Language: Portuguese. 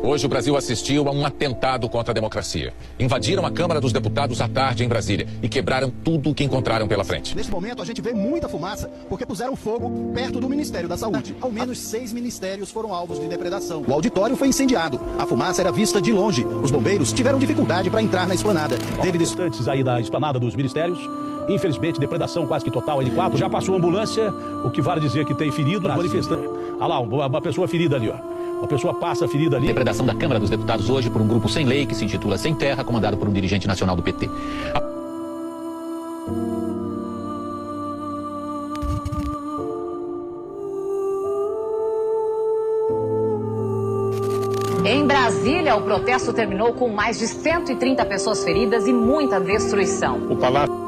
Hoje o Brasil assistiu a um atentado contra a democracia. Invadiram a Câmara dos Deputados à tarde em Brasília e quebraram tudo o que encontraram pela frente. Neste momento a gente vê muita fumaça porque puseram fogo perto do Ministério da Saúde. Ao menos 6 ministérios foram alvos de depredação. O auditório foi incendiado. A fumaça era vista de longe. Os bombeiros tiveram dificuldade para entrar na esplanada. Distantes aí da esplanada dos ministérios. Infelizmente, depredação quase que total aí de 4. Já passou a ambulância, o que vale dizer que tem ferido, manifestante. Olha lá, uma pessoa ferida ali, ó. Uma pessoa passa ferida ali. Depredação da Câmara dos Deputados hoje por um grupo sem lei que se intitula Sem Terra, comandado por um dirigente nacional do PT. Em Brasília, o protesto terminou com mais de 130 pessoas feridas e muita destruição. O Palácio